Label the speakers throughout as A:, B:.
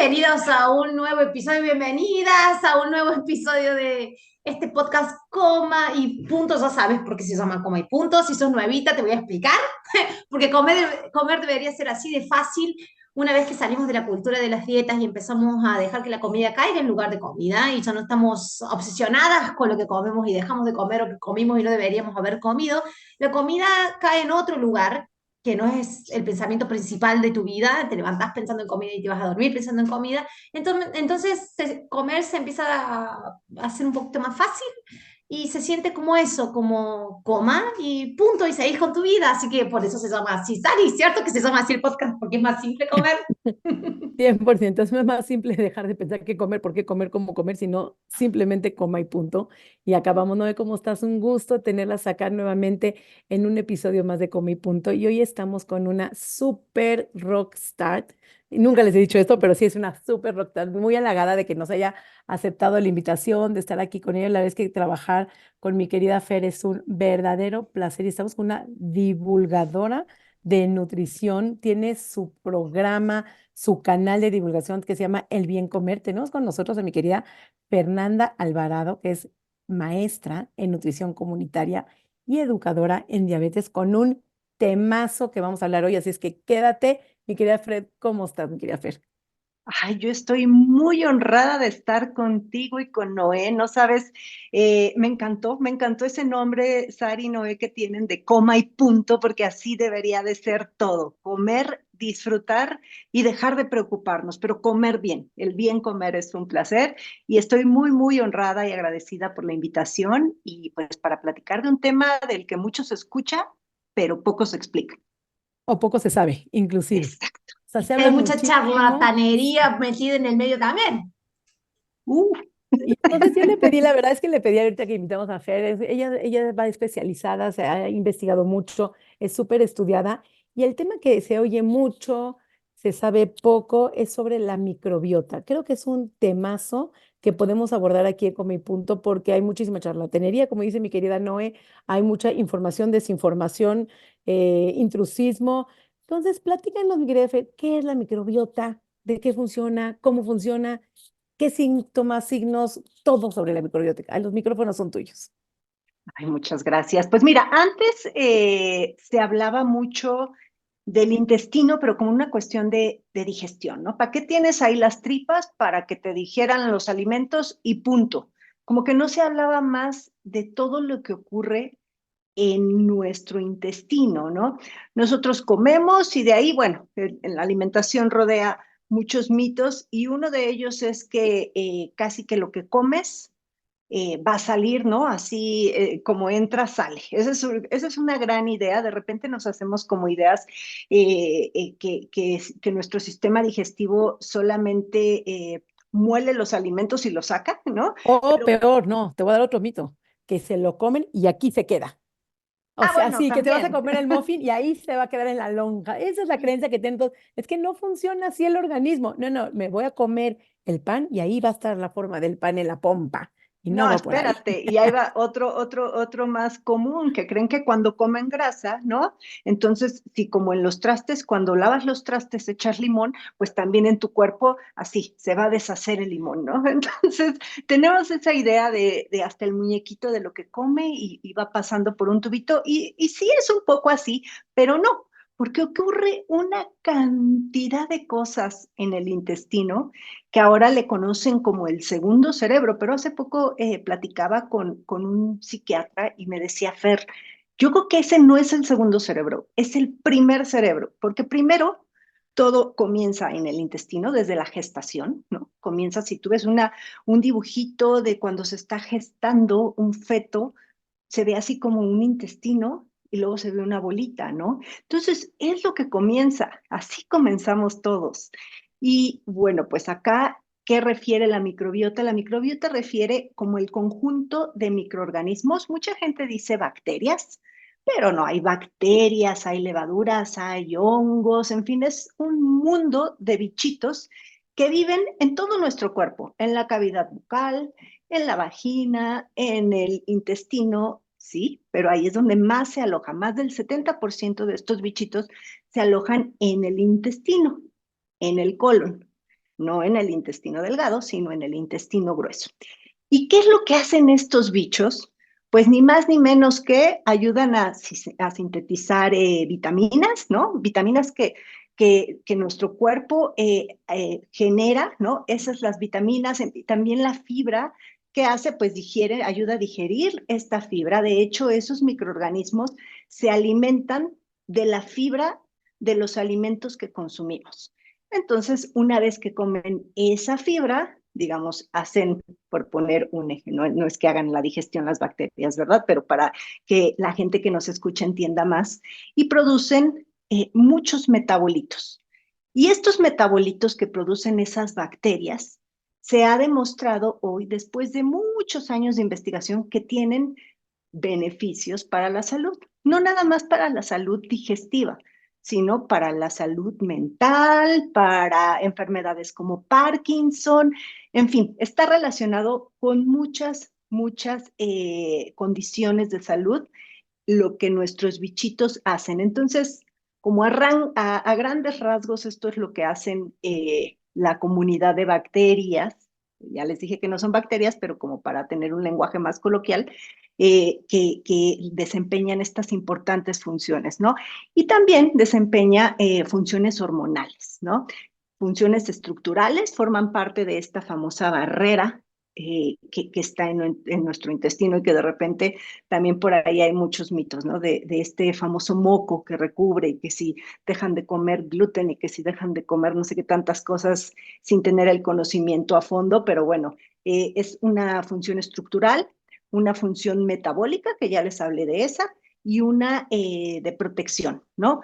A: Bienvenidos a un nuevo episodio, bienvenidas a un nuevo episodio de este podcast Coma y Punto. Ya sabes por qué se llama Coma y Punto. Si sos nuevita, te voy a explicar. Porque comer debería ser así de fácil una vez que salimos de la cultura de las dietas y empezamos a dejar que la comida caiga en lugar de comida y ya no estamos obsesionadas con lo que comemos y dejamos de comer lo que comimos y no deberíamos haber comido. La comida cae en otro lugar que no es el pensamiento principal de tu vida, te levantás pensando en comida y te vas a dormir pensando en comida, entonces comer se empieza a hacer un poquito más fácil y se siente como eso, como coma y punto, y seguís con tu vida, así que por eso se llama así, Sari, ¿cierto que se llama así el podcast? Porque es más simple comer.
B: 100%. Es más simple dejar de pensar que comer, por qué comer, cómo comer, sino simplemente coma y punto. Y acabamos, ¿no? De cómo estás, un gusto tenerlas acá nuevamente en un episodio más de Coma y Punto. Y hoy estamos con una super rockstar. Y nunca les he dicho esto, pero sí es una super rockstar, muy halagada de que nos haya aceptado la invitación de estar aquí con ella. La verdad es que trabajar con mi querida Fer es un verdadero placer y estamos con una divulgadora de nutrición, tiene su programa, su canal de divulgación que se llama El Bien Comer. Tenemos con nosotros a mi querida Fernanda Alvarado, que es maestra en nutrición comunitaria y educadora en diabetes, con un temazo que vamos a hablar hoy. Así es que quédate, mi querida Fred. ¿Cómo estás, mi querida Fer?
C: Ay, yo estoy muy honrada de estar contigo y con Noé. No sabes, me encantó ese nombre, Sari y Noé, que tienen de coma y punto, porque así debería de ser todo. Comer, disfrutar y dejar de preocuparnos, pero comer bien. El bien comer es un placer y estoy muy, muy honrada y agradecida por la invitación y pues para platicar de un tema del que mucho se escucha, pero poco se explica.
B: O poco se sabe, inclusive.
C: Exacto.
B: O sea, se
A: Hay
B: habla
A: mucha
B: muchísimo.
A: charlatanería metida en el medio también.
C: Uh,
B: Y entonces yo le pedí, la verdad es que le pedí ahorita que invitamos a Fer, ella va especializada, se ha investigado mucho, es súper estudiada, y el tema que se oye mucho, se sabe poco, es sobre la microbiota. Creo que es un temazo que podemos abordar aquí en Come y Punto porque hay muchísima charlatanería, como dice mi querida Noé, hay mucha información, desinformación, intrusismo. Entonces, platícanos, mi querida Fer, ¿qué es la microbiota? ¿De qué funciona? ¿Cómo funciona? ¿Qué síntomas, signos, todo sobre la microbiota? Ay, los micrófonos son tuyos.
C: Ay, muchas gracias. Pues mira, antes se hablaba mucho del intestino, pero como una cuestión de digestión, ¿no? ¿Para qué tienes ahí las tripas? Para que te digieran los alimentos y punto. Como que no se hablaba más de todo lo que ocurre en nuestro intestino, ¿no? Nosotros comemos y de ahí, bueno, en la alimentación rodea muchos mitos y uno de ellos es que casi que lo que comes va a salir, ¿no? Así como entra, sale. Esa es una gran idea. De repente nos hacemos como ideas que nuestro sistema digestivo solamente muele los alimentos y los saca, ¿no?
B: O
C: Pero,
B: peor, no, te voy a dar otro mito, que se lo comen y aquí se queda. O sea,
C: bueno,
B: sí, que te vas a
C: también.
B: comer el muffin y ahí se va a quedar en la lonja. Esa es la creencia que tienen todos. Es que no funciona así el organismo. No, no, me voy a comer el pan y ahí va a estar la forma del pan en la pompa. Y no
C: No,
B: va por ahí.
C: espérate, y ahí va otro más común, que creen que cuando comen grasa, ¿no? Entonces, si como en los trastes, cuando lavas los trastes echas limón, pues también en tu cuerpo así se va a deshacer el limón, ¿no? Entonces, tenemos esa idea de hasta el muñequito de lo que come y va pasando por un tubito, y sí es un poco así, pero no, porque ocurre una cantidad de cosas en el intestino que ahora le conocen como el segundo cerebro, pero hace poco platicaba con un psiquiatra y me decía, Fer, yo creo que ese no es el segundo cerebro, es el primer cerebro, porque primero todo comienza en el intestino desde la gestación, ¿no? Comienza, si tú ves un dibujito de cuando se está gestando un feto, se ve así como un intestino y luego se ve una bolita, ¿no? Entonces, es lo que comienza, así comenzamos todos. Y bueno, pues acá, ¿qué refiere la microbiota? La microbiota refiere como el conjunto de microorganismos. Mucha gente dice bacterias, pero no, hay bacterias, hay levaduras, hay hongos, en fin, es un mundo de bichitos que viven en todo nuestro cuerpo, en la cavidad bucal, en la vagina, en el intestino, sí, pero ahí es donde más se aloja. Más del 70% de estos bichitos se alojan en el intestino, en el colon. no en el intestino delgado, sino en el intestino grueso. ¿Y qué es lo que hacen estos bichos? Pues ni más ni menos que ayudan a sintetizar vitaminas, ¿no? Vitaminas que nuestro cuerpo genera, ¿no? Esas las vitaminas, también la fibra, ¿qué hace? Pues digiere, ayuda a digerir esta fibra. De hecho, esos microorganismos se alimentan de la fibra de los alimentos que consumimos. Entonces, una vez que comen esa fibra, digamos, hacen, por poner un eje, no es que hagan la digestión las bacterias, ¿verdad? Pero para que la gente que nos escucha entienda más, y producen muchos metabolitos. Y estos metabolitos que producen esas bacterias, se ha demostrado hoy, después de muchos años de investigación, que tienen beneficios para la salud, no nada más para la salud digestiva, sino para la salud mental, para enfermedades como Parkinson, en fin, está relacionado con muchas condiciones de salud, lo que nuestros bichitos hacen. Entonces, como a grandes rasgos, esto es lo que hacen la comunidad de bacterias. Ya les dije que no son bacterias, pero como para tener un lenguaje más coloquial, que desempeñan estas importantes funciones, ¿no? Y también desempeña funciones hormonales, ¿no? Funciones estructurales forman parte de esta famosa barrera que está en nuestro intestino y que de repente también por ahí hay muchos mitos, ¿no? De este famoso moco que recubre y que si dejan de comer gluten y que si dejan de comer no sé qué tantas cosas sin tener el conocimiento a fondo, pero bueno, es una función estructural, una función metabólica, que ya les hablé de esa, y una de protección, ¿no?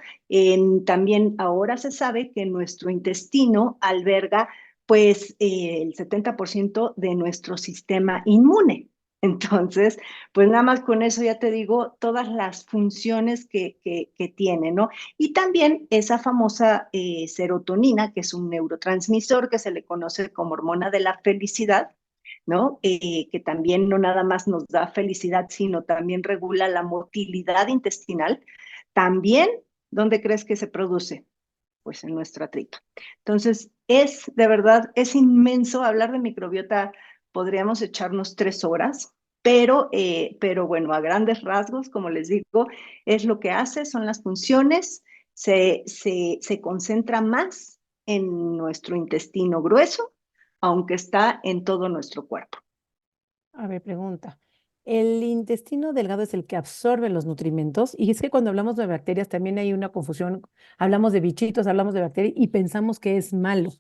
C: También ahora se sabe que nuestro intestino alberga pues el 70% de nuestro sistema inmune. Entonces, pues nada más con eso ya te digo todas las funciones que tiene, ¿no? Y también esa famosa serotonina, que es un neurotransmisor que se le conoce como hormona de la felicidad, ¿no? Que también no nada más nos da felicidad, sino también regula la motilidad intestinal. También, ¿dónde crees que se produce? Pues en nuestra tripa. Entonces, de verdad, es inmenso hablar de microbiota, podríamos echarnos 3 horas, pero bueno, a grandes rasgos, como les digo, es lo que hace, son las funciones, se concentra más en nuestro intestino grueso, aunque está en todo nuestro cuerpo.
B: A ver, pregunta. El intestino delgado es el que absorbe los nutrimentos y es que cuando hablamos de bacterias también hay una confusión. Hablamos de bichitos, hablamos de bacterias y pensamos que es malo,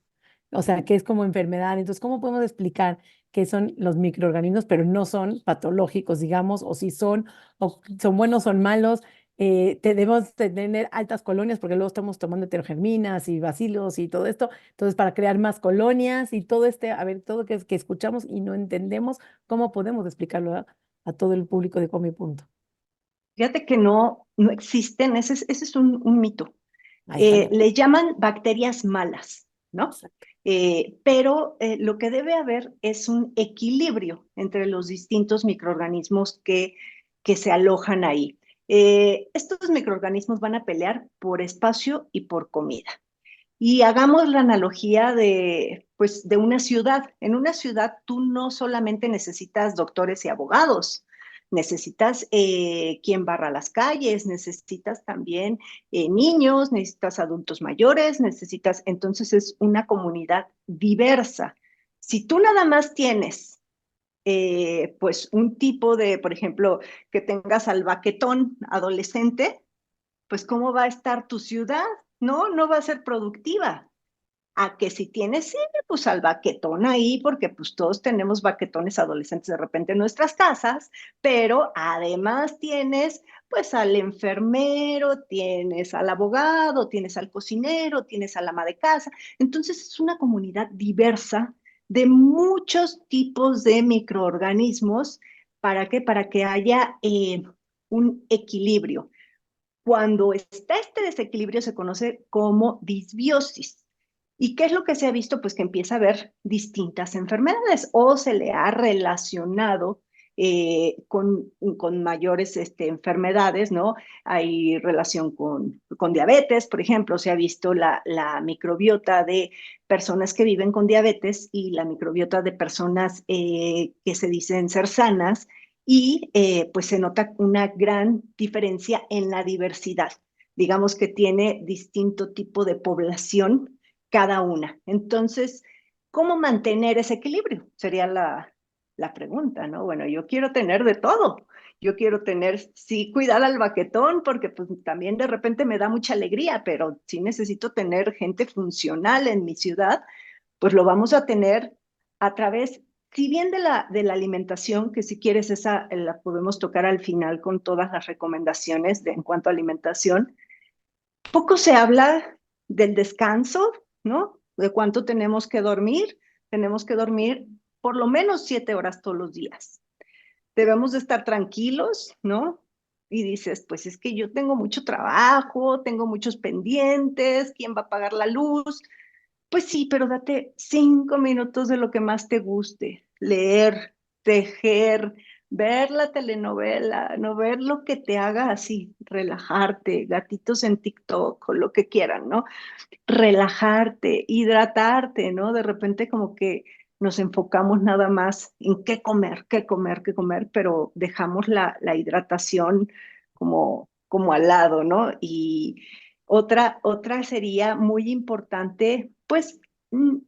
B: o sea, que es como enfermedad. Entonces, ¿cómo podemos explicar qué son los microorganismos, pero no son patológicos, digamos, o si son, o son buenos, son malos? Debemos tener altas colonias porque luego estamos tomando heterogerminas y bacilos y todo esto. Entonces, para crear más colonias y todo a ver, todo que escuchamos y no entendemos. ¿Cómo podemos explicarlo a todo el público de Come y Punto?
C: Fíjate que no existen, ese es un mito.
B: Ahí está.
C: Le llaman bacterias malas, ¿no?
B: Exacto.
C: Pero lo que debe haber es un equilibrio entre los distintos microorganismos que se alojan ahí. Estos microorganismos van a pelear por espacio y por comida. Y hagamos la analogía pues, de una ciudad. En una ciudad tú no solamente necesitas doctores y abogados, necesitas quien barra las calles, necesitas también niños, necesitas adultos mayores, entonces es una comunidad diversa. Si tú nada más tienes pues un tipo de, por ejemplo, que tengas al baquetón adolescente, pues ¿cómo va a estar tu ciudad? No va a ser productiva. A que si tienes, sí, pues al baquetón ahí, porque pues todos tenemos baquetones adolescentes de repente en nuestras casas, pero además tienes pues al enfermero, tienes al abogado, tienes al cocinero, tienes al ama de casa. Entonces es una comunidad diversa de muchos tipos de microorganismos. ¿Para qué? Para que haya un equilibrio. Cuando está este desequilibrio se conoce como disbiosis. ¿Y qué es lo que se ha visto? Pues que empieza a haber distintas enfermedades o se le ha relacionado con mayores enfermedades, ¿no? Hay relación con diabetes, por ejemplo, se ha visto la microbiota de personas que viven con diabetes y la microbiota de personas que se dicen ser sanas, y pues se nota una gran diferencia en la diversidad. Digamos que tiene distinto tipo de población cada una. Entonces, ¿cómo mantener ese equilibrio? Sería la pregunta, ¿no? Bueno, yo quiero tener de todo. Yo quiero tener, sí, cuidar al baquetón, porque pues también de repente me da mucha alegría, pero sí necesito tener gente funcional en mi ciudad, pues lo vamos a tener a través, si bien de la alimentación, que si quieres esa la podemos tocar al final con todas las recomendaciones en cuanto a alimentación. Poco se habla del descanso, ¿no? De cuánto tenemos que dormir. Tenemos que dormir por lo menos 7 horas todos los días. Debemos de estar tranquilos, ¿no? Y dices, pues es que yo tengo mucho trabajo, tengo muchos pendientes, ¿quién va a pagar la luz? Pues sí, pero date 5 minutos de lo que más te guste, leer, tejer, ver la telenovela, no ver lo que te haga así, relajarte, gatitos en TikTok o lo que quieran, ¿no? Relajarte, hidratarte, ¿no? De repente como que nos enfocamos nada más en qué comer, qué comer, qué comer, pero dejamos la hidratación como al lado, ¿no? Y otra sería muy importante, pues,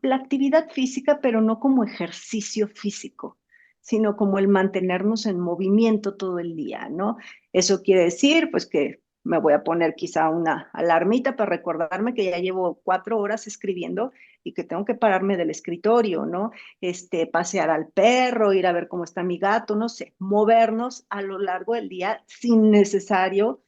C: la actividad física, pero no como ejercicio físico, sino como el mantenernos en movimiento todo el día, ¿no? Eso quiere decir, pues, que me voy a poner quizá una alarmita para recordarme que ya llevo 4 horas escribiendo y que tengo que pararme del escritorio, ¿no? Pasear al perro, ir a ver cómo está mi gato, no sé, movernos a lo largo del día sin necesario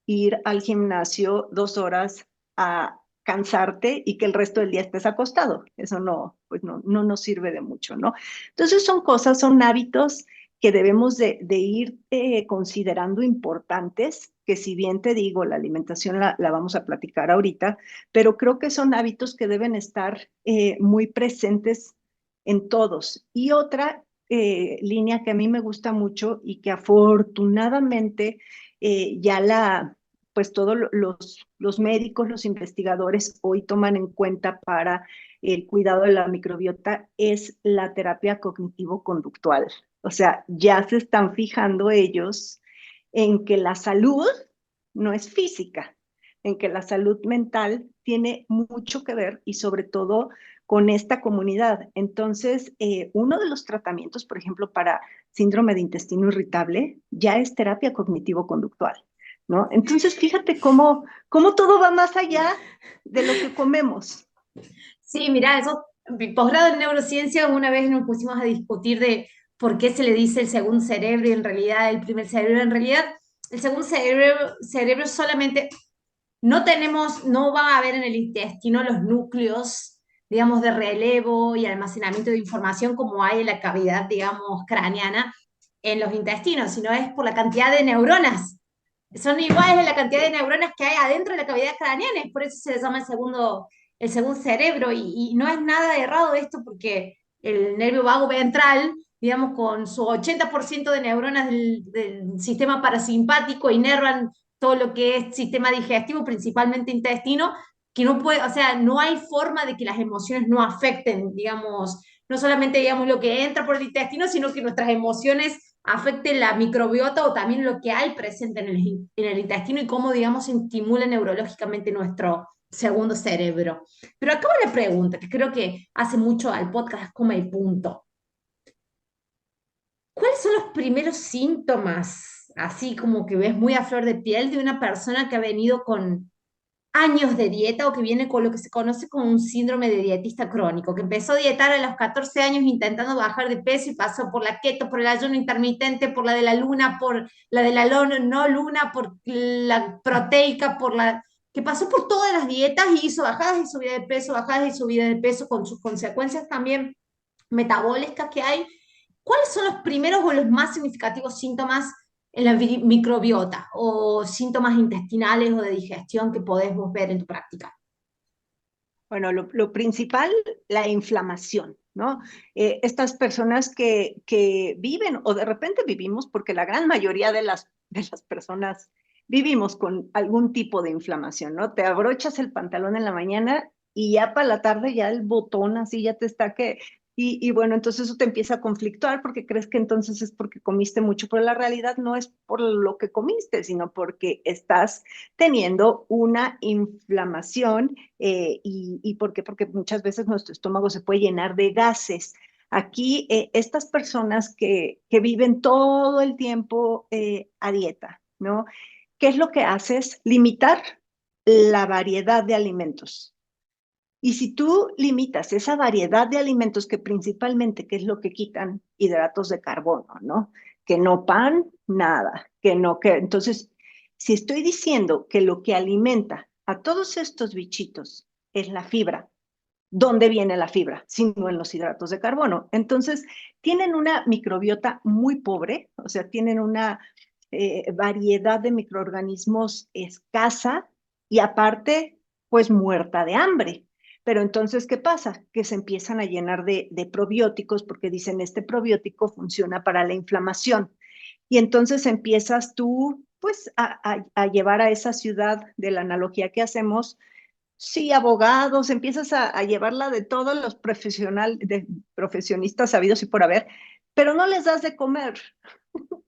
C: ir al gimnasio 2 horas a cansarte y que el resto del día estés acostado. Eso no, pues no nos sirve de mucho, ¿no? Entonces son cosas, son hábitos que debemos de ir considerando importantes, que si bien te digo, la alimentación la vamos a platicar ahorita, pero creo que son hábitos que deben estar muy presentes en todos. Y otra línea que a mí me gusta mucho y que afortunadamente ya pues todos los médicos, los investigadores hoy toman en cuenta para el cuidado de la microbiota es la terapia cognitivo-conductual. O sea, ya se están fijando ellos en que la salud no es física, en que la salud mental tiene mucho que ver y sobre todo con esta comunidad. Entonces, uno de los tratamientos, por ejemplo, para síndrome de intestino irritable, ya es terapia cognitivo-conductual, ¿no? Entonces, fíjate cómo todo va más allá de lo que comemos.
A: Sí, mira, eso, mi posgrado en neurociencia, una vez nos pusimos a discutir de por qué se le dice el segundo cerebro y en realidad el primer cerebro. En realidad, el segundo cerebro solamente no tenemos, no va a haber en el intestino los núcleos, digamos, de relevo y almacenamiento de información como hay en la cavidad, digamos, craneana en los intestinos, sino es por la cantidad de neuronas. Son iguales la cantidad de neuronas que hay adentro de la cavidad craneana, por eso se llama el segundo cerebro, y no es nada errado esto porque el nervio vago ventral, digamos, con su 80% de neuronas del sistema parasimpático, inervan todo lo que es sistema digestivo, principalmente intestino, que no puede, o sea, no hay forma de que las emociones no afecten, digamos, no solamente, digamos, lo que entra por el intestino, sino que nuestras emociones afecten la microbiota o también lo que hay presente en el intestino y cómo, digamos, estimula neurológicamente nuestro segundo cerebro. Pero acabo la pregunta, que creo que hace mucho al podcast Coma y Punto. ¿Cuáles son los primeros síntomas, así como que ves muy a flor de piel, de una persona que ha venido con años de dieta o que viene con lo que se conoce como un síndrome de dietista crónico, que empezó a dietar a los 14 años intentando bajar de peso y pasó por la keto, por el ayuno intermitente, por la de la luna, por la de la no luna, por la proteica, por la que pasó por todas las dietas y hizo bajadas y subida de peso, bajadas y subida de peso con sus consecuencias también metabólicas que hay. ¿Cuáles son los primeros o los más significativos síntomas en la microbiota o síntomas intestinales o de digestión que podés vos ver en tu práctica?
C: Bueno, lo principal, la inflamación, ¿no? Estas personas que viven o de repente vivimos, porque la gran mayoría de las personas vivimos con algún tipo de inflamación, ¿no? Te abrochas el pantalón en la mañana y ya para la tarde ya el botón así ya te está que... Y bueno, entonces eso te empieza a conflictuar porque crees que entonces es porque comiste mucho, pero la realidad no es por lo que comiste, sino porque estás teniendo una inflamación. ¿Y por qué? Porque muchas veces nuestro estómago se puede llenar de gases. Aquí, estas personas que viven todo el tiempo a dieta, ¿no? ¿Qué es lo que haces? Limitar la variedad de alimentos. Y si tú limitas esa variedad de alimentos que principalmente, ¿qué es lo que quitan? Hidratos de carbono, ¿no? Que no pan, nada, que no, que entonces, si estoy diciendo que lo que alimenta a todos estos bichitos es la fibra, ¿dónde viene la fibra? Sino en los hidratos de carbono. Entonces, tienen una microbiota muy pobre, o sea, tienen una variedad de microorganismos escasa y aparte, pues muerta de hambre. Pero entonces, ¿qué pasa? Que se empiezan a llenar de probióticos porque dicen, este probiótico funciona para la inflamación. Y entonces empiezas tú, pues, a llevar a esa ciudad de la analogía que hacemos. Sí, abogados, empiezas a llevarla de todos los profesionistas sabidos y por haber, pero no les das de comer.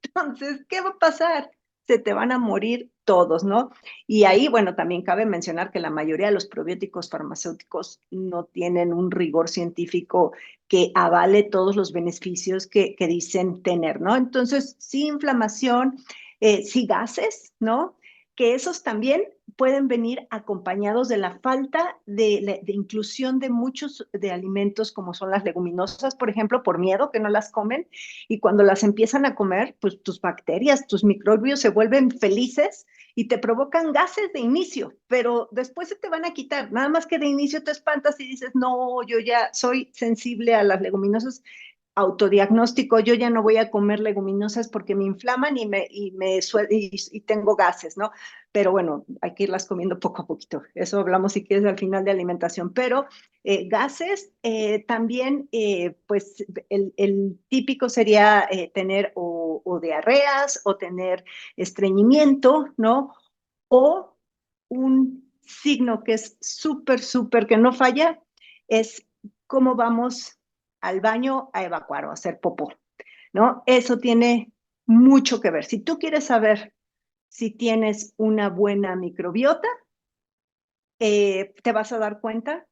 C: Entonces, ¿qué va a pasar? Se te van a morir todos, ¿no? Y ahí, bueno, también cabe mencionar que la mayoría de los probióticos farmacéuticos no tienen un rigor científico que avale todos los beneficios que dicen tener, ¿no? Entonces, sí inflamación, sí gases, ¿no? Que esos también pueden venir acompañados de la falta de inclusión de muchos de alimentos como son las leguminosas, por ejemplo, por miedo que no las comen, y cuando las empiezan a comer, pues tus bacterias, tus microbios se vuelven felices y te provocan gases de inicio, pero después se te van a quitar. Nada más que de inicio te espantas y dices, no, yo ya soy sensible a las leguminosas, autodiagnóstico, yo ya no voy a comer leguminosas porque me inflaman y tengo gases, ¿no? Pero bueno, hay que irlas comiendo poco a poquito. Eso hablamos si quieres al final de alimentación, pero gases también, pues el típico sería tener o diarreas o tener estreñimiento, ¿no? O un signo que es súper, súper, que no falla, es cómo vamos al baño a evacuar o a hacer popó, ¿no? Eso tiene mucho que ver. Si tú quieres saber si tienes una buena microbiota, te vas a dar cuenta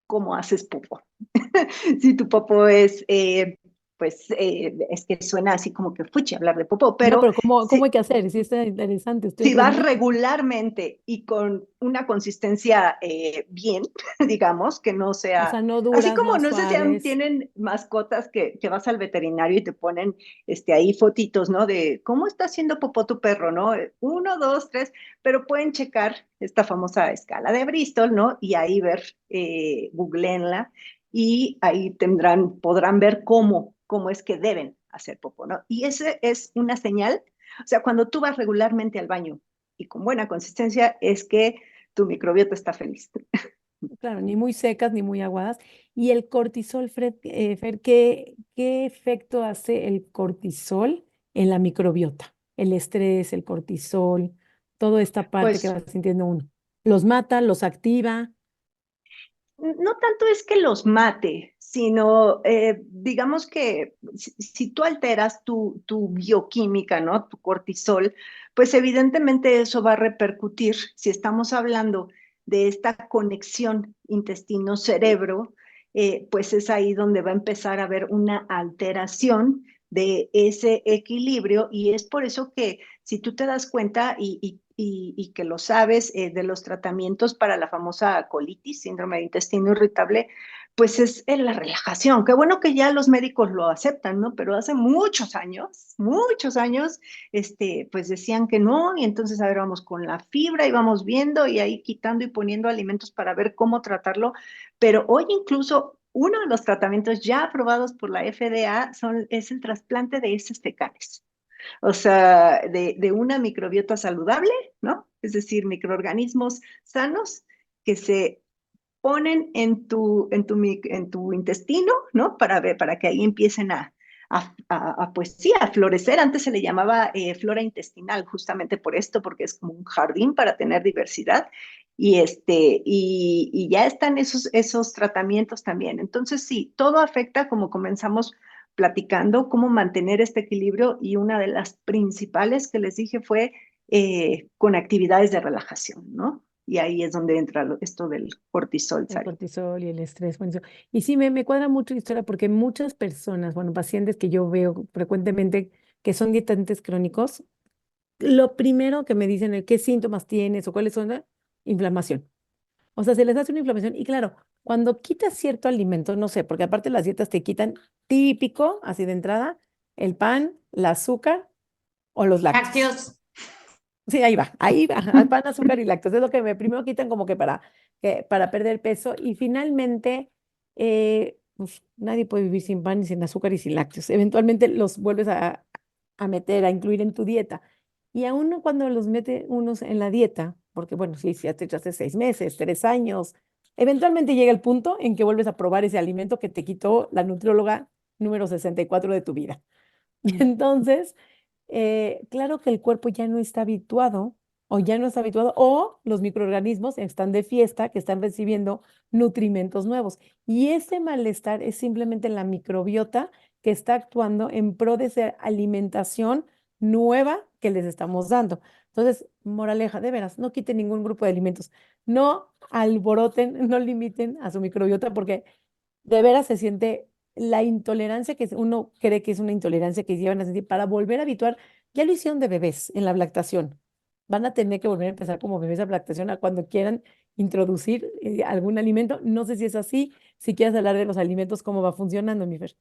C: cómo haces popó. Si tu popó es que suena así como que fuchi hablar de popó,
B: No,
C: pero
B: pero ¿cómo hay
C: si,
B: que hacer? Sí, está interesante, estoy
C: si vas
B: aprendiendo.
C: regularmente y con una consistencia bien, digamos, que no
B: O
C: sea,
B: sea, no
C: así
B: duras,
C: como
B: no
C: no sé si
B: suaves.
C: tienen mascotas que vas al veterinario y te ponen ahí fotitos, ¿no? De cómo está haciendo popó tu perro, ¿no? Uno, dos, tres, pero pueden checar esta famosa escala de Bristol, ¿no? Y ahí ver, googleenla y ahí podrán ver cómo es que deben hacer popó, ¿no? Y ese es una señal. O sea, cuando tú vas regularmente al baño y con buena consistencia, es que tu microbiota está feliz.
B: Claro, ni muy secas ni muy aguadas. Y el cortisol, Fer, ¿qué efecto hace el cortisol en la microbiota? El estrés, el cortisol, toda esta parte que
C: Pues
B: va sintiendo uno. ¿Los mata, los activa?
C: no tanto es que los mate, sino digamos que si tú alteras tu bioquímica, ¿no? Tu cortisol, pues evidentemente eso va a repercutir, si estamos hablando de esta conexión intestino-cerebro, pues es ahí donde va a empezar a haber una alteración de ese equilibrio y es por eso que si tú te das cuenta y que lo sabes, de los tratamientos para la famosa colitis, síndrome de intestino irritable, pues es la relajación. Qué bueno que ya los médicos lo aceptan, ¿no? Pero hace muchos años, pues decían que no, y entonces a ver, vamos con la fibra y vamos viendo y ahí quitando y poniendo alimentos para ver cómo tratarlo. Pero hoy incluso uno de los tratamientos ya aprobados por la FDA es el trasplante de heces fecales. O sea, de una microbiota saludable, ¿no? Es decir, microorganismos sanos que se ponen en tu intestino, ¿no? Para que ahí empiecen pues sí, a florecer. Antes se le llamaba flora intestinal, justamente por esto, porque es como un jardín para tener diversidad. Y ya están esos tratamientos también. Entonces, sí, todo afecta, como comenzamos platicando, cómo mantener este equilibrio, y una de las principales que les dije fue con actividades de relajación, ¿no? Y ahí es donde entra esto del cortisol,
B: El
C: Sari.
B: cortisol y el estrés. Bueno, y sí, me cuadra mucho la historia porque muchas personas, bueno, pacientes que yo veo frecuentemente que son dietantes crónicos, lo primero que me dicen es qué síntomas tienes o cuáles son la inflamación. O sea, se les hace una inflamación. Y claro, cuando quitas cierto alimento, no sé, porque aparte las dietas te quitan típico, así de entrada, el pan, el azúcar o los lácteos.
A: Lácteos.
B: Sí, ahí va, pan, azúcar y lácteos. Es lo que me primero quitan como para perder peso. Y finalmente, pues, nadie puede vivir sin pan, y sin azúcar y sin lácteos. Eventualmente los vuelves a meter, a incluir en tu dieta. Y aún cuando los mete unos en la dieta, porque bueno, sí, ya te echaste 6 meses, 3 años, eventualmente llega el punto en que vuelves a probar ese alimento que te quitó la nutrióloga número 64 de tu vida. Y entonces, claro que el cuerpo ya no está habituado, o ya no está habituado, o los microorganismos están de fiesta, que están recibiendo nutrimentos nuevos. Y ese malestar es simplemente la microbiota que está actuando en pro de esa alimentación nueva que les estamos dando. Entonces, moraleja, de veras, no quiten ningún grupo de alimentos, no alboroten, no limiten a su microbiota, porque de veras se siente la intolerancia que uno cree que es una intolerancia que llevan a sentir para volver a habituar. Ya lo hicieron de bebés en la lactación. Van a tener que volver a empezar como bebés a lactación a cuando quieran introducir algún alimento. No sé si es así. Si quieres hablar de los alimentos, cómo va funcionando, mi Fer.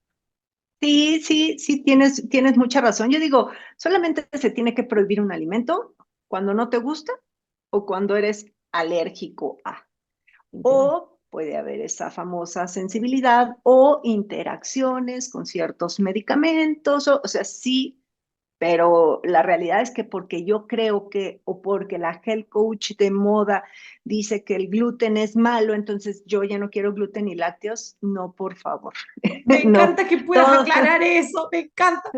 C: Sí, sí, sí, tienes mucha razón. Yo digo, solamente se tiene que prohibir un alimento cuando no te gusta o cuando eres alérgico a.
B: Literal.
C: O puede haber esa famosa sensibilidad o interacciones con ciertos medicamentos, o sea, sí, pero la realidad es que porque yo creo que, o porque la health coach de moda dice que el gluten es malo, entonces yo ya no quiero gluten ni lácteos, no, por favor,
A: Me
C: no,
A: encanta que puedas
C: todo,
A: aclarar eso, me encanta.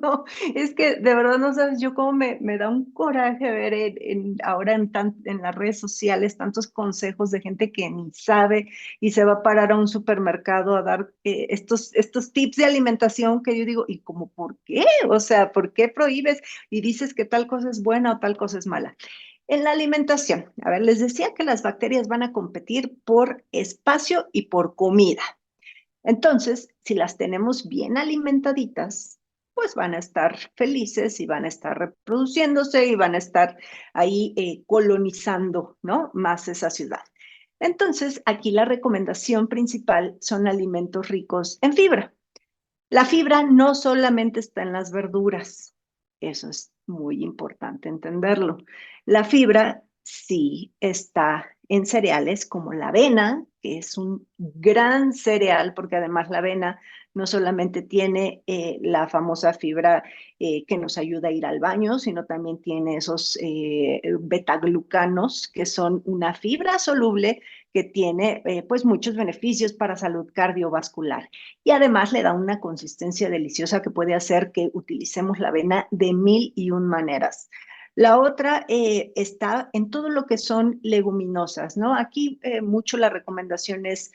C: no, es que de verdad no sabes yo cómo me da un coraje ver ahora en las redes sociales tantos consejos de gente que ni sabe y se va a parar a un supermercado a dar estos tips de alimentación que yo digo, ¿y como por qué? O sea, ¿por qué prohíbes y dices que tal cosa es buena o tal cosa es mala? En la alimentación, a ver, les decía que las bacterias van a competir por espacio y por comida. Entonces, si las tenemos bien alimentaditas, pues van a estar felices y van a estar reproduciéndose y van a estar ahí colonizando, ¿no? Más esa ciudad. Entonces, aquí la recomendación principal son alimentos ricos en fibra. La fibra no solamente está en las verduras, eso es muy importante entenderlo. La fibra sí está en cereales como la avena, que es un gran cereal, porque además la avena no solamente tiene la famosa fibra que nos ayuda a ir al baño, sino también tiene esos betaglucanos, que son una fibra soluble que tiene pues muchos beneficios para salud cardiovascular, y además le da una consistencia deliciosa que puede hacer que utilicemos la avena de mil y un maneras. La otra está en todo lo que son leguminosas, ¿no? Aquí mucho la recomendación es,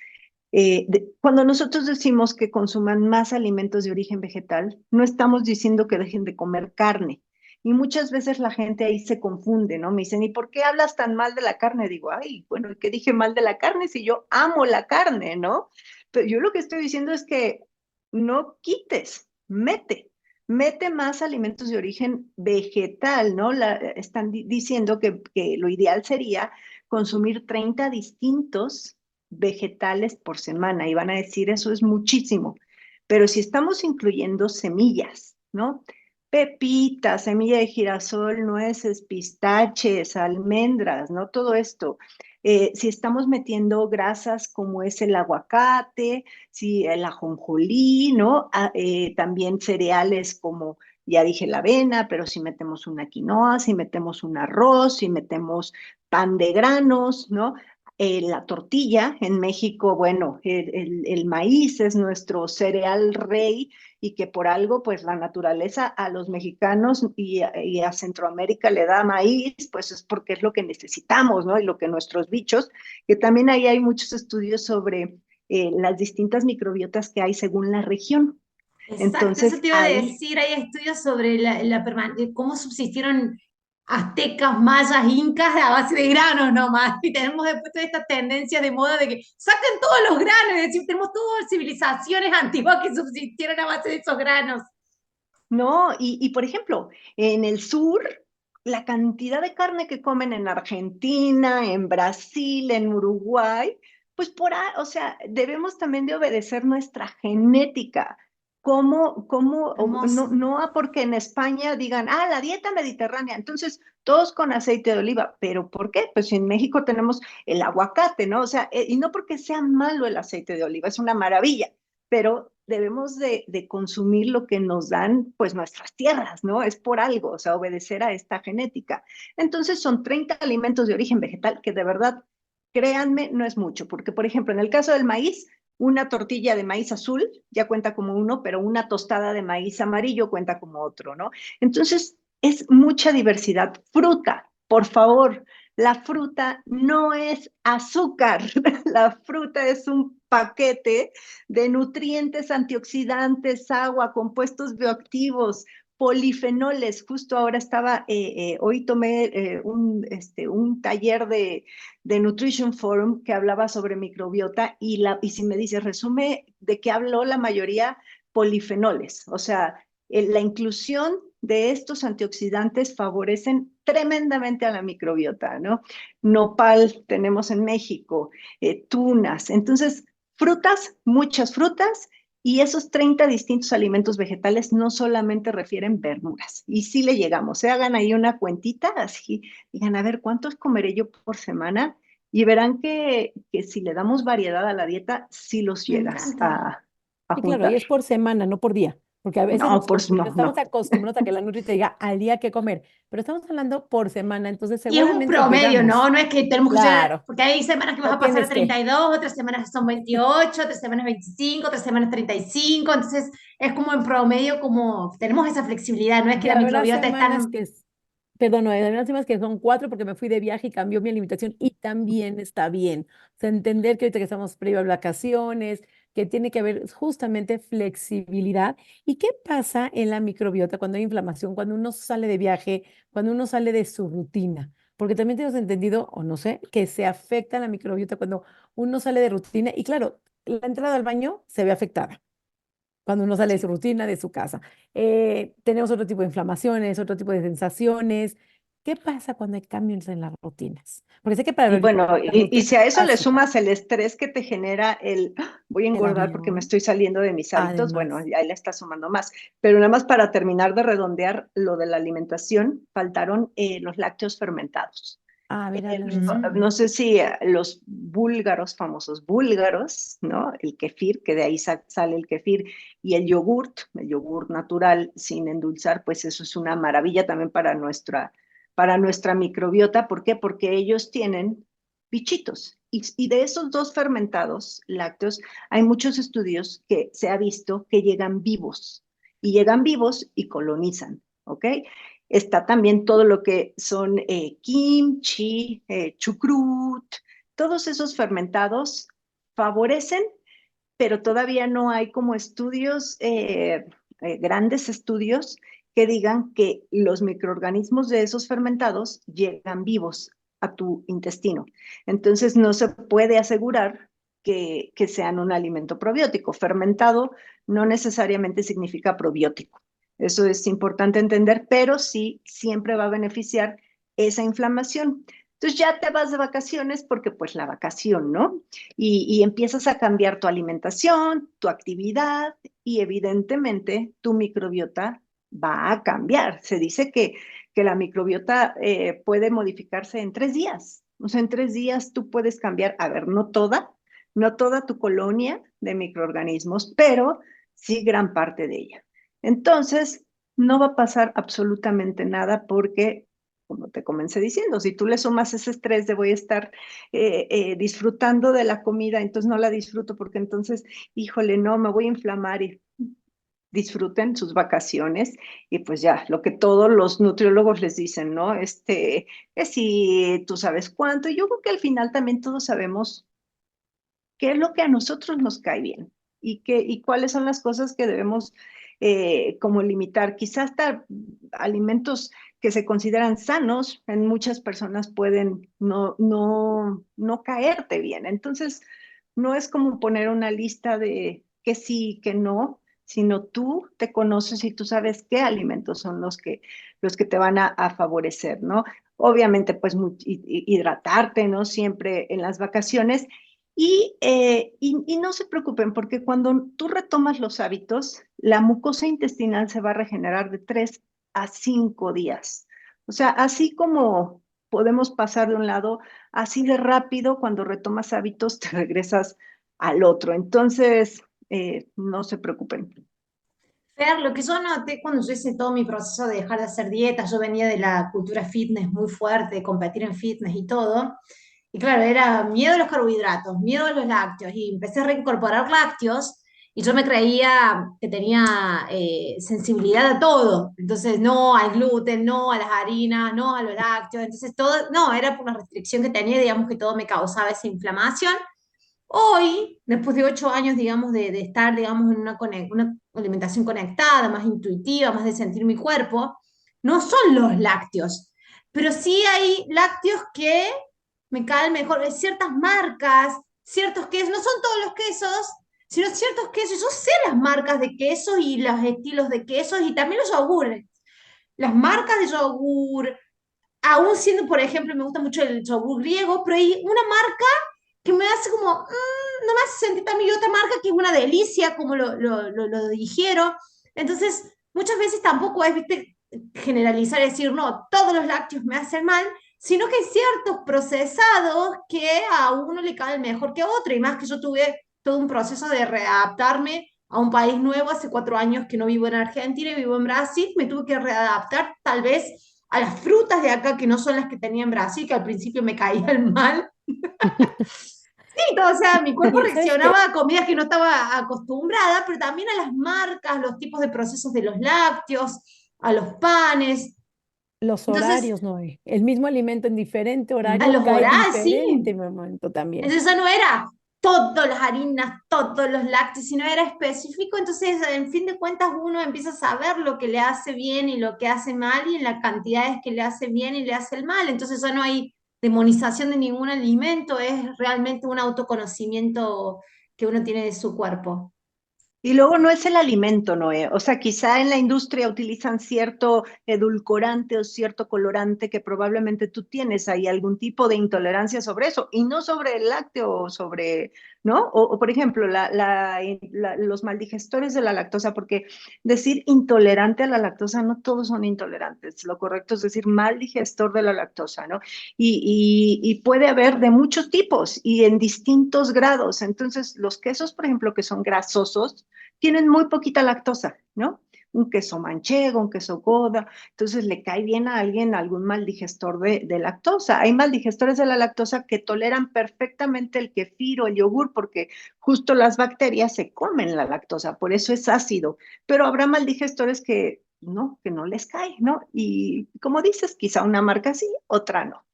C: cuando nosotros decimos que consuman más alimentos de origen vegetal, no estamos diciendo que dejen de comer carne. Y muchas veces la gente ahí se confunde, ¿no? Me dicen, ¿y por qué hablas tan mal de la carne? Digo, ay, bueno, ¿qué dije mal de la carne si yo amo la carne, ¿no? Pero yo lo que estoy diciendo es que no quites, mete más alimentos de origen vegetal, ¿no? Están diciendo que lo ideal sería consumir 30 distintos vegetales por semana, y van a decir, eso es muchísimo. Pero si estamos incluyendo semillas, ¿no? Pepitas, semilla de girasol, nueces, pistaches, almendras, ¿no? Todo esto. Si estamos metiendo grasas como es el aguacate, si el ajonjolí, ¿no? También cereales como, ya dije, la avena, pero si metemos una quinoa, si metemos un arroz, si metemos pan de granos, ¿no? La tortilla. En México, bueno, el maíz es nuestro cereal rey y que por algo, pues la naturaleza a los mexicanos y a Centroamérica le da maíz, pues es porque es lo que necesitamos, ¿no? Y lo que nuestros bichos, que también ahí hay muchos estudios sobre las distintas microbiotas que hay según la región.
A: Exacto, eso
C: Entonces,
A: te iba a
C: ahí,
A: decir, hay estudios sobre cómo subsistieron aztecas, mayas, incas a base de granos nomás. Y tenemos después toda esta tendencia de moda de que saquen todos los granos, es decir, tenemos todas civilizaciones antiguas que subsistieron a base de esos granos.
C: no, y por ejemplo, en el sur, la cantidad de carne que comen en Argentina, en Brasil, en Uruguay, pues o sea, debemos también de obedecer nuestra genética. No,
A: Hermoso.
C: no porque en España digan, la dieta mediterránea, entonces todos con aceite de oliva, pero ¿por qué? Pues en México tenemos el aguacate, ¿no? O sea, y no porque sea malo el aceite de oliva, es una maravilla, pero debemos de consumir lo que nos dan, pues nuestras tierras, ¿no? Es por algo, o sea, obedecer a esta genética. Entonces son 30 alimentos de origen vegetal que de verdad, créanme, no es mucho, porque por ejemplo, en el caso del maíz, una tortilla de maíz azul ya cuenta como uno, pero una tostada de maíz amarillo cuenta como otro, ¿no? Entonces, es mucha diversidad. Fruta, por favor, la fruta no es azúcar, la fruta es un paquete de nutrientes, antioxidantes, agua, compuestos bioactivos, polifenoles. Justo ahora hoy tomé un taller de Nutrition Forum que hablaba sobre microbiota y si me dices, resume de qué habló la mayoría, polifenoles. O sea, la inclusión de estos antioxidantes favorecen tremendamente a la microbiota, ¿no? Nopal tenemos en México, tunas. Entonces, frutas, muchas frutas, y esos 30 distintos alimentos vegetales no solamente refieren verduras. Y sí le llegamos, hagan ahí una cuentita, así, digan, a ver, ¿cuántos comeré yo por semana? Y verán que si le damos variedad a la dieta, sí los
A: Me
C: llegas
A: encanta.
C: a
B: Sí, claro, y
C: juntar.
B: es por semana, no por día, porque a veces
C: No, pues
B: nos
C: no,
B: estamos
C: no.
B: acostumbrados a que la Nutri te diga al día que comer, pero estamos hablando por semana, entonces
A: Y es un
B: seguramente
A: promedio, ¿no?
B: llegamos.
A: No es que tenemos que llegar,
B: Claro,
A: porque hay semanas que vas
B: no
A: a pasar a
B: tienes que.
A: 32, otras semanas son 28, otras semanas 25, otras semanas 35, entonces es como en promedio, como tenemos esa flexibilidad, no es que
B: Y
A: la
B: habrá
A: microbiota es
B: semanas
A: tan...
B: que perdón, no, habrá semanas que son 4 porque me fui de viaje y cambió mi alimentación y también está bien. O sea, entender que ahorita que estamos previo a vacaciones, que tiene que haber justamente flexibilidad. ¿Y qué pasa en la microbiota cuando hay inflamación, cuando uno sale de viaje, cuando uno sale de su rutina? Porque también tenemos entendido, o no sé, que se afecta la microbiota cuando uno sale de rutina y claro, la entrada al baño se ve afectada cuando uno sale de su
C: Sí.
B: rutina, de su casa. Tenemos otro tipo de inflamaciones, otro tipo de sensaciones. ¿Qué pasa cuando hay cambios en las rutinas? Porque sé que para
C: Y bueno,
B: la
C: y
B: rutina
C: si a
B: es
C: eso le
B: básica,
C: sumas el estrés que te genera voy a
B: el
C: engordar porque me
B: avión,
C: estoy saliendo de mis hábitos, bueno,
B: además.
C: ahí le está sumando más. Pero nada más para terminar de redondear lo de la alimentación, faltaron los lácteos fermentados.
B: A ver, habla de eso.
C: No sé si los búlgaros, famosos búlgaros, ¿no? El kefir, que de ahí sale el kefir, y el yogur natural sin endulzar, pues eso es una maravilla también para nuestra microbiota. ¿Por qué? Porque ellos tienen bichitos. Y de esos dos fermentados lácteos, hay muchos estudios que se ha visto que llegan vivos. Y llegan vivos y colonizan, ¿ok? Está también todo lo que son kimchi, chucrut, todos esos fermentados favorecen, pero todavía no hay como estudios, grandes estudios que digan que los microorganismos de esos fermentados llegan vivos a tu intestino. Entonces no se puede asegurar que sean un alimento probiótico. Fermentado no necesariamente significa probiótico. Eso es importante entender, pero sí siempre va a beneficiar esa inflamación. Entonces ya te vas de vacaciones porque pues la vacación, ¿no? Y empiezas a cambiar tu alimentación, tu actividad y evidentemente tu microbiota va a cambiar. Se dice que la microbiota puede modificarse en 3 días. O sea, en 3 días tú puedes cambiar, a ver, no toda tu colonia de microorganismos, pero sí gran parte de ella. Entonces, no va a pasar absolutamente nada porque como te comencé diciendo, si tú le sumas ese estrés de voy a estar disfrutando de la comida, entonces no la disfruto porque entonces, híjole, no, me voy a inflamar y disfruten sus vacaciones y pues ya, lo que todos los nutriólogos les dicen, ¿no? Que si tú sabes cuánto, yo creo que al final también todos sabemos qué es lo que a nosotros nos cae bien y cuáles son las cosas que debemos como limitar. Quizás hasta alimentos que se consideran sanos, en muchas personas pueden no caerte bien. Entonces, no es como poner una lista de que sí y que no, sino tú te conoces y tú sabes qué alimentos son los que te van a favorecer, ¿no? Obviamente, pues hidratarte, ¿no? Siempre en las vacaciones y no se preocupen, porque cuando tú retomas los hábitos, la mucosa intestinal se va a regenerar de 3 a 5 días. O sea, así como podemos pasar de un lado, así de rápido, cuando retomas hábitos, te regresas al otro. Entonces, no se preocupen.
A: Fer, lo que yo noté cuando yo hice todo mi proceso de dejar de hacer dieta, yo venía de la cultura fitness muy fuerte, de competir en fitness y todo, y claro, era miedo a los carbohidratos, miedo a los lácteos, y empecé a reincorporar lácteos, y yo me creía que tenía sensibilidad a todo, entonces no al gluten, no a las harinas, no a los lácteos, entonces todo, no, era por una restricción que tenía, digamos que todo me causaba esa inflamación. Hoy, después de 8 años, digamos, de estar, digamos, en una alimentación conectada, más intuitiva, más de sentir mi cuerpo, no son los lácteos, pero sí hay lácteos que me caen mejor. Hay ciertas marcas, ciertos quesos, no son todos los quesos, sino ciertos quesos. Yo sé las marcas de quesos y los estilos de quesos y también los yogures. Las marcas de yogur, aún siendo, por ejemplo, me gusta mucho el yogur griego, pero hay una marca que me hace como, no me hace sentir también, y otra marca que es una delicia, como lo digiero. Entonces, muchas veces tampoco es, viste, generalizar y decir, no, todos los lácteos me hacen mal, sino que hay ciertos procesados que a uno le caen mejor que a otro, y más que yo tuve todo un proceso de readaptarme a un país nuevo, hace 4 años que no vivo en Argentina y vivo en Brasil, me tuve que readaptar tal vez a las frutas de acá, que no son las que tenía en Brasil, que al principio me caían mal. Sí, o sea, mi cuerpo
B: Sí, ¿sabes qué?
A: reaccionaba a comidas que no estaba acostumbrada, pero también a las marcas, los tipos de procesos de los lácteos, a los panes.
B: Los
A: Entonces,
B: horarios, no. El mismo alimento en diferente
A: a
B: horario
A: los
B: cae
A: horarios,
B: diferente
A: sí.
B: en el momento también.
A: Entonces, eso no era todas las harinas, todos los lácteos, sino era específico. Entonces, en fin de cuentas, uno empieza a saber lo que le hace bien y lo que hace mal y en las cantidades que le hace bien y le hace el mal. Entonces, ya no hay demonización de ningún alimento, es realmente un autoconocimiento que uno tiene de su cuerpo.
C: Y luego no es el alimento, Noé. O sea, quizá en la industria utilizan cierto edulcorante o cierto colorante que probablemente tú tienes ahí algún tipo de intolerancia sobre eso y no sobre el lácteo o sobre, ¿no? O, por ejemplo, los maldigestores de la lactosa, porque decir intolerante a la lactosa, no todos son intolerantes. Lo correcto es decir mal digestor de la lactosa, ¿no? Y puede haber de muchos tipos y en distintos grados. Entonces, los quesos, por ejemplo, que son grasosos, tienen muy poquita lactosa, ¿no? Un queso manchego, un queso Gouda, entonces le cae bien a alguien algún mal digestor de lactosa. Hay mal digestores de la lactosa que toleran perfectamente el kefir o el yogur porque justo las bacterias se comen la lactosa, por eso es ácido, pero habrá mal digestores que no les cae, ¿no? Y como dices, quizá una marca sí, otra no.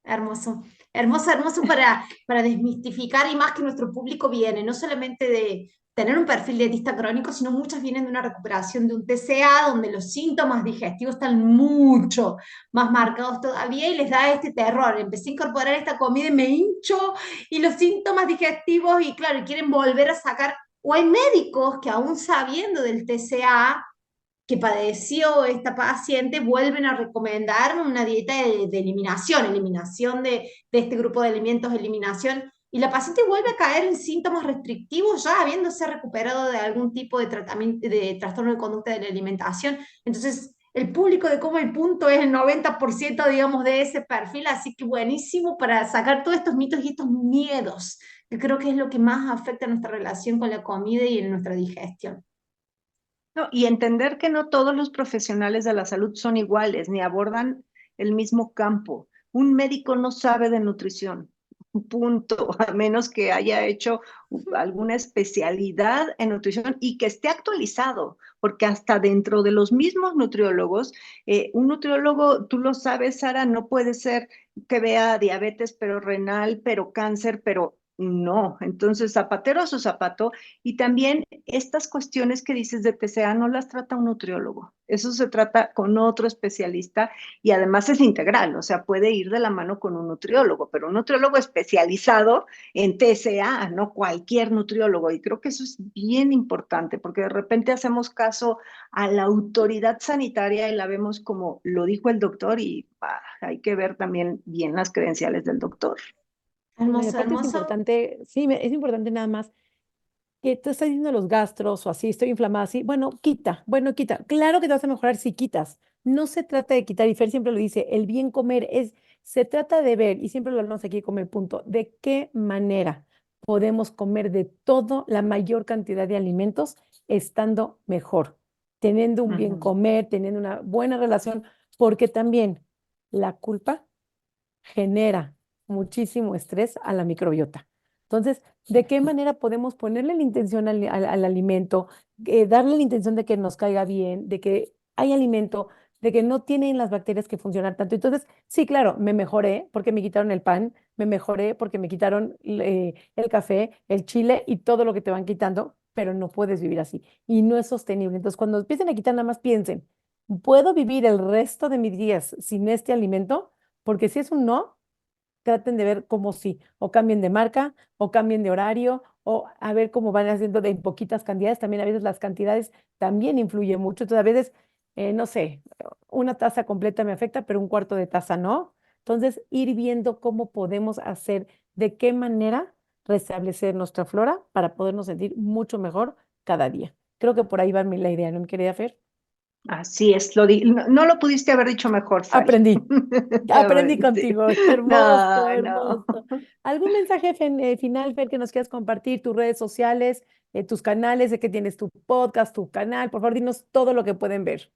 A: Hermoso, hermoso, hermoso para desmistificar y más que nuestro público viene, no solamente de tener un perfil dietista crónico, sino muchas vienen de una recuperación de un TCA donde los síntomas digestivos están mucho más marcados todavía y les da este terror. Empecé a incorporar esta comida y me hincho y los síntomas digestivos y claro, quieren volver a sacar. O hay médicos que aún sabiendo del TCA que padeció esta paciente, vuelven a recomendar una dieta de eliminación, eliminación de este grupo de alimentos, eliminación, y la paciente vuelve a caer en síntomas restrictivos ya habiéndose recuperado de algún tipo de tratamiento, de trastorno de conducta de la alimentación. Entonces, el público de Coma y Punto es el 90%, digamos, de ese perfil, así que buenísimo para sacar todos estos mitos y estos miedos, que creo que es lo que más afecta a nuestra relación con la comida y en nuestra digestión.
C: No, y entender que no todos los profesionales de la salud son iguales ni abordan el mismo campo. Un médico no sabe de nutrición, punto, a menos que haya hecho alguna especialidad en nutrición y que esté actualizado, porque hasta dentro de los mismos nutriólogos, un nutriólogo, tú lo sabes, Sara, no puede ser que vea diabetes, pero renal, pero cáncer, pero no. Entonces, zapatero a su zapato. Y también estas cuestiones que dices de TCA no las trata un nutriólogo. Eso se trata con otro especialista y además es integral, o sea, puede ir de la mano con un nutriólogo, pero un nutriólogo especializado en TCA, no cualquier nutriólogo. Y creo que eso es bien importante porque de repente hacemos caso a la autoridad sanitaria y la vemos como lo dijo el doctor y hay que ver también bien las credenciales del doctor.
B: No, y
A: Hermoso,
B: aparte es
A: hermoso.
B: importante, sí, es importante nada más que tú estás diciendo los gastros o así, estoy inflamada así, bueno, quita, bueno, quita. Claro que te vas a mejorar si quitas. No se trata de quitar, y Fer siempre lo dice, el bien comer es, se trata de ver, y siempre lo hablamos aquí como el punto, de qué manera podemos comer de todo, la mayor cantidad de alimentos, estando mejor, teniendo un bien
C: Ujú.
B: comer, teniendo una buena relación, porque también la culpa genera muchísimo estrés a la microbiota. Entonces, ¿de qué manera podemos ponerle la intención al alimento, darle la intención de que nos caiga bien, de que hay alimento, de que no tienen las bacterias que funcionan tanto? Entonces, sí, claro, me mejoré porque me quitaron el pan, me mejoré porque me quitaron el café, el chile y todo lo que te van quitando, pero no puedes vivir así y no es sostenible. Entonces, cuando empiecen a quitar, nada más piensen, ¿puedo vivir el resto de mis días sin este alimento? Porque si es un no, traten de ver cómo sí, o cambien de marca, o cambien de horario, o a ver cómo van haciendo de en poquitas cantidades. También a veces las cantidades también influyen mucho. Entonces, a veces, no sé, una taza completa me afecta, pero un cuarto de taza no. Entonces, ir viendo cómo podemos hacer, de qué manera restablecer nuestra flora para podernos sentir mucho mejor cada día. Creo que por ahí va la idea, ¿no, mi querida Fer?
C: Así es, no, no lo pudiste haber dicho mejor, Sari.
B: Aprendí. Aprendí
C: Sí.
B: contigo. Hermoso,
C: No, no.
B: hermoso. ¿Algún mensaje final, Fer, que nos quieras compartir? Tus redes sociales, tus canales, de que tienes tu podcast, tu canal. Por favor, dinos todo lo que pueden ver.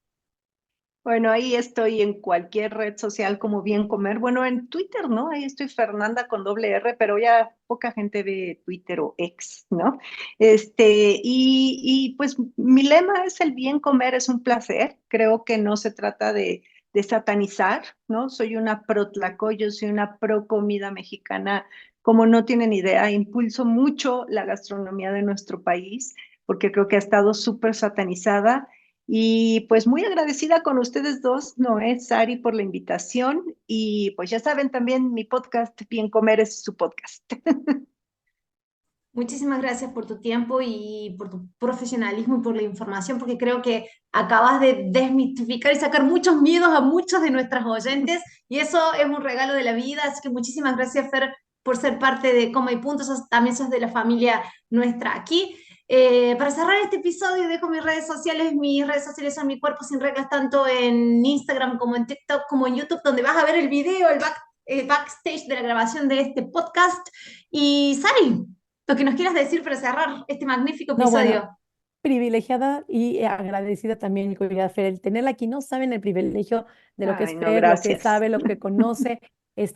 C: Bueno, ahí estoy en cualquier red social como Bien Comer. Bueno, en Twitter, ¿no? Ahí estoy Fernanda con doble R, pero ya poca gente ve Twitter o X, ¿no? Y pues mi lema es el bien comer es un placer. Creo que no se trata de satanizar, ¿no? Soy una pro tlacoyo, soy una pro comida mexicana. Como no tienen idea, impulso mucho la gastronomía de nuestro país porque creo que ha estado súper satanizada y pues muy agradecida con ustedes dos, Noé, Sari, por la invitación. Y pues ya saben también mi podcast, Bien Comer es su podcast.
A: Muchísimas gracias por tu tiempo y por tu profesionalismo y por la información, porque creo que acabas de desmitificar y sacar muchos miedos a muchos de nuestras oyentes y eso es un regalo de la vida. Así que muchísimas gracias, Fer, por ser parte de Coma y Punto. También sos de la familia nuestra aquí. Para cerrar este episodio, dejo mis redes sociales. Mis redes sociales son Mi Cuerpo Sin Reglas, tanto en Instagram como en TikTok, como en YouTube, donde vas a ver el video, el backstage de la grabación de este podcast. Y Sari, lo que nos quieras decir para cerrar este magnífico
B: No, bueno,
A: episodio.
B: privilegiada y agradecida también, mi querida Fer, el tenerla aquí. No saben el privilegio de lo que es
C: Ay, no,
B: Fer, lo que
C: gracias.
B: sabe, lo que conoce.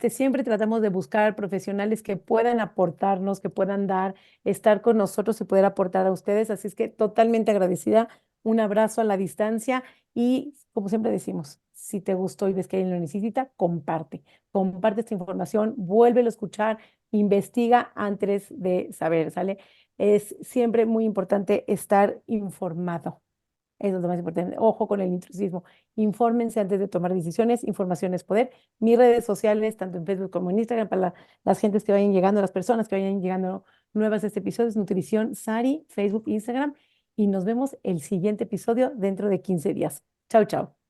B: Siempre tratamos de buscar profesionales que puedan aportarnos, que puedan dar, estar con nosotros y poder aportar a ustedes. Así es que totalmente agradecida. Un abrazo a la distancia y, como siempre decimos, si te gustó y ves que alguien lo necesita, comparte. Comparte esta información, vuélvelo a escuchar, investiga antes de saber, ¿sale? Es siempre muy importante estar informado. Eso es lo más importante. Ojo con el intrusismo. Infórmense antes de tomar decisiones. Información es poder. Mis redes sociales, tanto en Facebook como en Instagram, para las gentes que vayan llegando, las personas que vayan llegando nuevas a este episodio, es Nutrición Sari, Facebook, Instagram. Y nos vemos el siguiente episodio dentro de 15 días. Chao, chao.